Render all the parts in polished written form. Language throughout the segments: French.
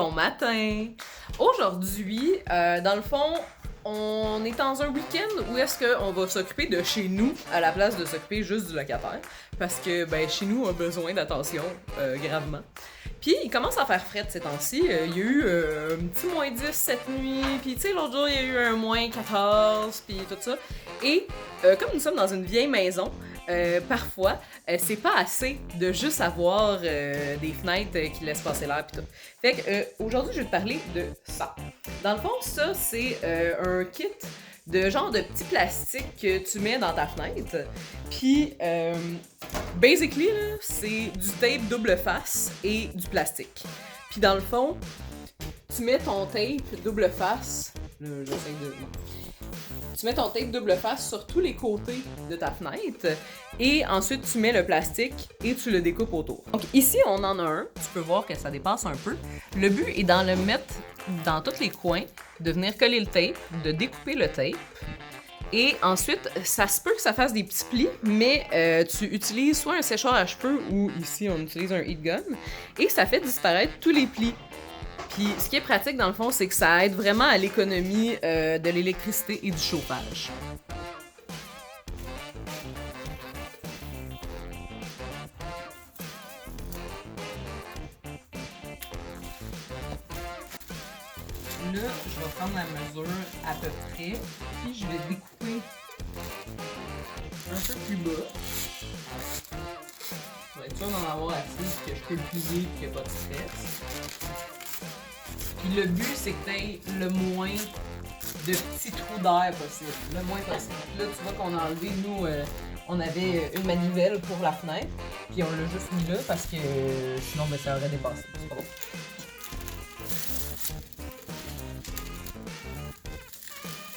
Bon matin! Aujourd'hui, dans le fond, on est dans un week-end où est-ce qu'on va s'occuper de chez nous à la place de s'occuper juste du locataire. Parce que, chez nous, on a besoin d'attention, gravement. Puis, il commence à faire fret ces temps-ci. Il y a eu un petit moins 10 cette nuit. Puis, tu sais, l'autre jour, il y a eu un moins 14. Puis, tout ça. Et, comme nous sommes dans une vieille maison, parfois, c'est pas assez de juste avoir des fenêtres qui laissent passer l'air pis tout. Fait que aujourd'hui, je vais te parler de ça. Dans le fond, ça, c'est un kit de genre de petits plastiques que tu mets dans ta fenêtre. Puis, basically, là, c'est du tape double face et du plastique. Puis dans le fond, tu mets ton tape double face. Là, j'essaie de... Tu mets ton tape double face sur tous les côtés de ta fenêtre et ensuite tu mets le plastique et tu le découpes autour. Donc ici, on en a un. Tu peux voir que ça dépasse un peu. Le but est d'en le mettre dans tous les coins, de venir coller le tape, de découper le tape. Et ensuite, ça se peut que ça fasse des petits plis, mais tu utilises soit un séchoir à cheveux ou ici, on utilise un heat gun et ça fait disparaître tous les plis. Puis, ce qui est pratique, dans le fond, c'est que ça aide vraiment à l'économie de l'électricité et du chauffage. Là, je vais prendre la mesure à peu près, puis je vais découper un peu plus bas. Je vais être sûr d'en avoir assez, que je peux le plier et qu'il n'y a pas de stress. Puis le but, c'est que tu aies le moins de petits trous d'air possible. Le moins possible. Là, tu vois qu'on a enlevé, nous, on avait une manivelle pour la fenêtre. Puis on l'a juste mis là parce que sinon, ça aurait dépassé. C'est pas bon.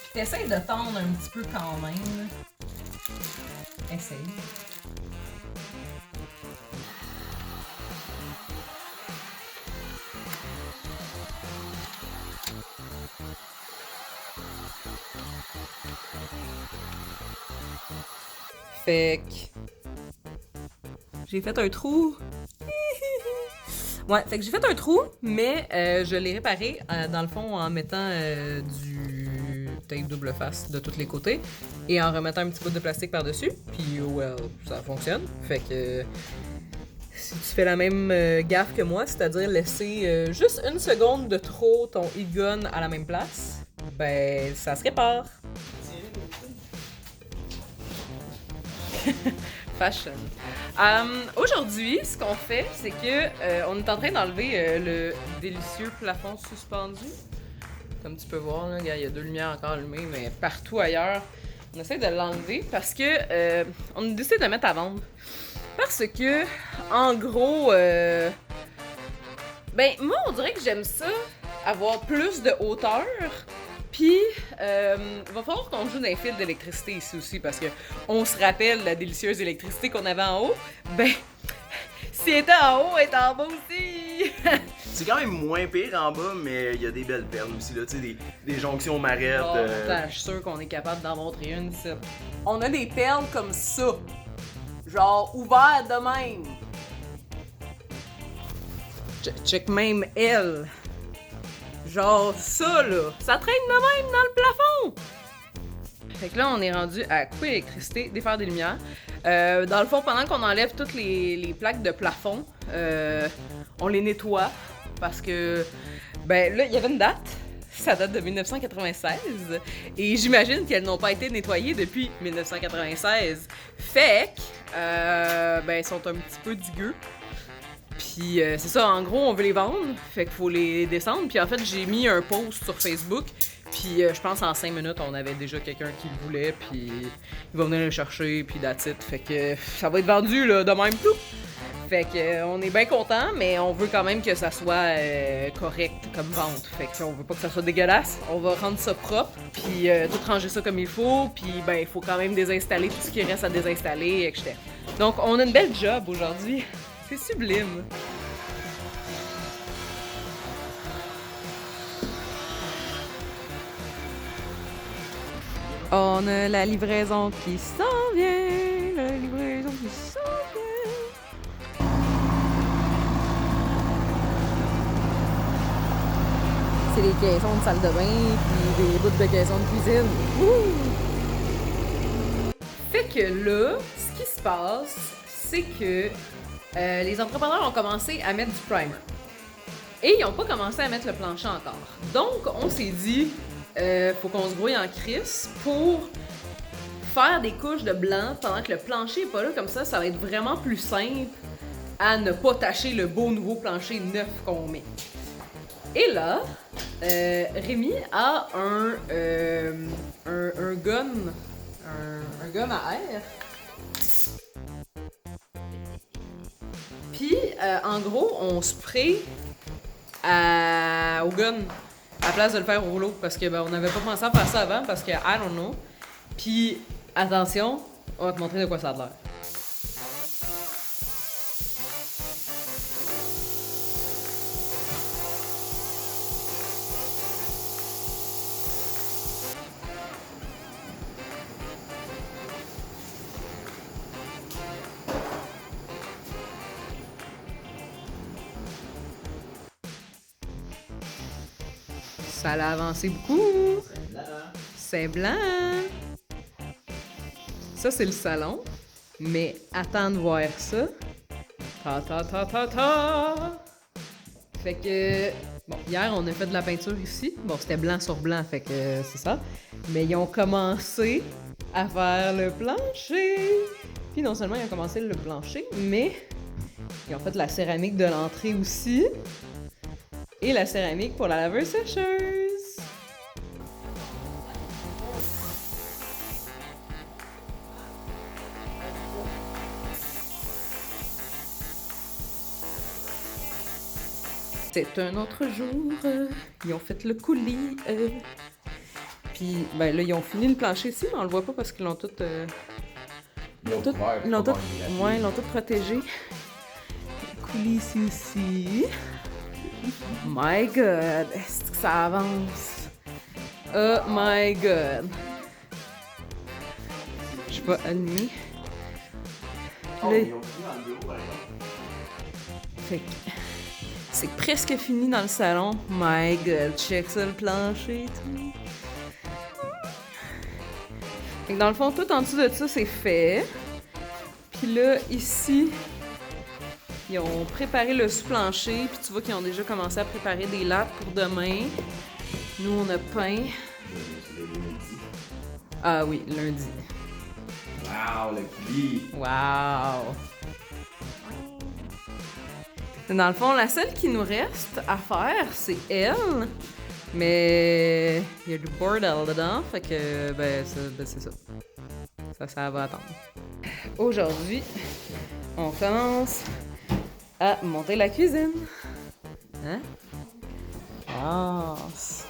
Puis t'essayes de tendre un petit peu quand même. Essaye. Fait que j'ai fait un trou. Ouais, fait que j'ai fait un trou, mais je l'ai réparé dans le fond en mettant du tape double face de tous les côtés et en remettant un petit bout de plastique par-dessus. Puis, well, ça fonctionne. Fait que si tu fais la même gaffe que moi, c'est-à-dire laisser juste une seconde de trop ton heat gun à la même place, ben ça se répare. Fashion. Aujourd'hui, ce qu'on fait, c'est que on est en train d'enlever le délicieux plafond suspendu. Comme tu peux voir, là, il y a deux lumières encore allumées, mais partout ailleurs, on essaie de l'enlever parce que on a décidé de le mettre à vendre. Parce que, en gros, moi, on dirait que j'aime ça, avoir plus de hauteur. Puis, va falloir qu'on joue dans les fils d'électricité ici aussi, parce que on se rappelle la délicieuse électricité qu'on avait en haut. Si elle était en haut, elle est en bas aussi! C'est quand même moins pire en bas, mais il y a des belles perles aussi, là, tu sais, des jonctions marrettes. Attends, je suis sûre qu'on est capable d'en montrer une ici. On a des perles comme ça. Genre, ouvertes de même. Check même elle. Genre ça, là, ça traîne de même dans le plafond! Fait que là, on est rendu à couper l'électricité, défaire des lumières. Dans le fond, pendant qu'on enlève toutes les plaques de plafond, on les nettoie parce que, là, il y avait une date. Ça date de 1996 et j'imagine qu'elles n'ont pas été nettoyées depuis 1996. Fait que, elles sont un petit peu digueux. Puis c'est ça, en gros, on veut les vendre, fait qu'il faut les descendre. Puis en fait, j'ai mis un post sur Facebook, puis je pense en 5 minutes, on avait déjà quelqu'un qui le voulait, puis il va venir le chercher, puis that's it. Fait que ça va être vendu, là, de même tout. Fait que on est bien content, mais on veut quand même que ça soit correct comme vente. Fait que on veut pas que ça soit dégueulasse. On va rendre ça propre, puis tout ranger ça comme il faut, puis il faut quand même désinstaller tout ce qui reste à désinstaller, etc. Donc on a une belle job aujourd'hui. C'est sublime. On a la livraison qui s'en vient. La livraison qui s'en vient. c'est les caissons de salle de bain, puis des bouts de caissons de cuisine. Wouh! Fait que là, ce qui se passe, c'est que les entrepreneurs ont commencé à mettre du primer. Et ils n'ont pas commencé à mettre le plancher encore. Donc, on s'est dit, faut qu'on se grouille en crise pour faire des couches de blanc pendant que le plancher n'est pas là. Comme ça va être vraiment plus simple à ne pas tacher le beau nouveau plancher neuf qu'on met. Et là, Rémi a un gun. Un gun à air. Puis, en gros, on spray au gun à la place de le faire au rouleau. Parce que on n'avait pas pensé à faire ça avant parce que I don't know. Puis, attention, on va te montrer de quoi ça a l'air. Ça l'a avancé beaucoup. C'est blanc. Ça, c'est le salon. Mais attends de voir ça. Ta. Fait que... Bon, hier, on a fait de la peinture ici. Bon, c'était blanc sur blanc, fait que c'est ça. Mais ils ont commencé à faire le plancher. Puis non seulement ils ont commencé le plancher, mais ils ont fait la céramique de l'entrée aussi. Et la céramique pour la laveuse sécheuse. C'est un autre jour, ils ont fait le coulis. Puis, ben là, ils ont fini le plancher ici, mais on le voit pas parce qu'ils l'ont tout... ils l'ont tout protégé. Le coulis ici aussi. My God, est-ce que ça avance? Oh my God. Je vais allumer. Fait que c'est presque fini dans le salon. My God, check ça le plancher et tout. Fait que dans le fond, tout en dessous de ça, c'est fait. Puis là, ici... Ils ont préparé le sous-plancher, puis tu vois qu'ils ont déjà commencé à préparer des lattes pour demain. Nous, on a peint. Ah oui, lundi. Wow, le coulis! Wow! Dans le fond, la seule qui nous reste à faire, c'est elle. Mais il y a du bordel dedans, fait que c'est ça. Ça va attendre. Aujourd'hui, on commence à monter la cuisine. Hein? Yes.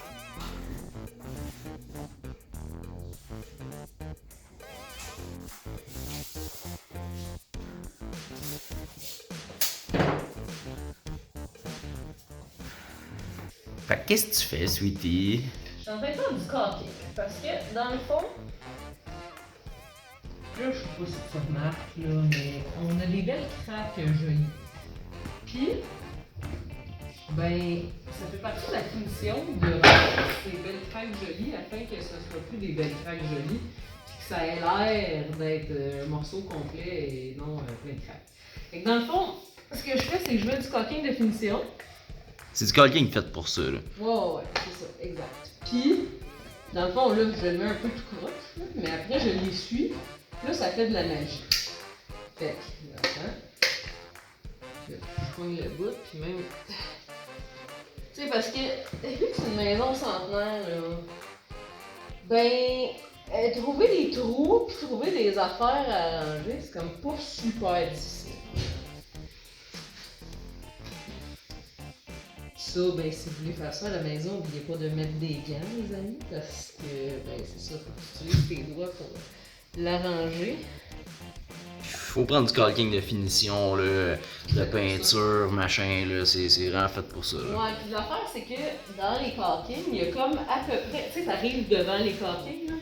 Fait que qu'est-ce que tu fais, sweetie? Je suis en train de faire du caulking parce que dans le fond, là je sais pas si tu remarques là, mais on a des belles craques jolies. Puis, ben, ça fait partie de la finition de ces belles craques jolies afin que ce ne soit plus des belles craques jolies, puis que ça ait l'air d'être un morceau complet et non plein de craques. Fait que dans le fond, ce que je fais, c'est que je mets du caulking de finition. C'est du caulking fait pour ça, là. Ouais, c'est ça, exact. Puis, dans le fond, là, je le mets un peu tout croche, là, mais après, je l'essuie. Là, ça fait de la magie. Fait que, attends. Je pogne le bout, puis même... Tu sais, parce que, vu que c'est une maison centenaire, là, ben, trouver des trous, puis trouver des affaires à arranger, c'est comme pas super difficile. Ça, ben, si vous voulez faire ça à la maison, n'oubliez pas de mettre des gants, les amis, parce que, ben, c'est ça, faut que tu utilises tes doigts pour l'arranger. Faut prendre du caulking de finition, là, de peinture, machin, là, c'est vraiment fait pour ça, là. Ouais, puis l'affaire, c'est que dans les caulkings, il y a comme à peu près, tu sais, t'arrives devant les caulkings, là,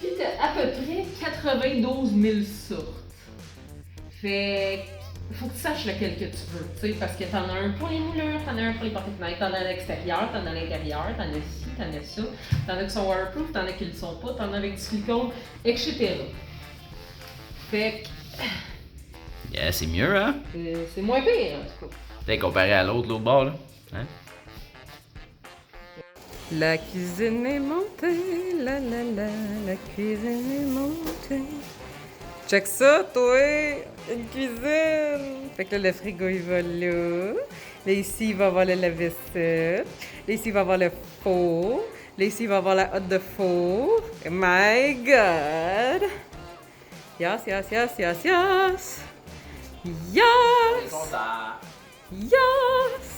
pis t'as à peu près 92 000 sortes. Fait faut que tu saches lequel que tu veux, tu sais, parce que t'en as un pour les moulures, t'en as un pour les porte-fenêtres, t'en as à l'extérieur, t'en as à l'intérieur, t'en as ci, t'en as ça, t'en as qui sont waterproof, t'en as qui le sont pas, t'en as avec du silicone, etc. Fait que Yeah, c'est mieux, hein? c'est moins pire, en tout cas. Peut-être comparé à l'autre bord, là. Hein? La cuisine est montée, la cuisine est montée. Check ça, toi! Une cuisine! Fait que là, le frigo, il va là. Là, ici, il va avoir le lave-vaisselle. Là, ici, il va avoir le four. Là, ici, il va avoir la hotte de four. My God! Yes, yes, yes, yes, yes! Yes! Yes!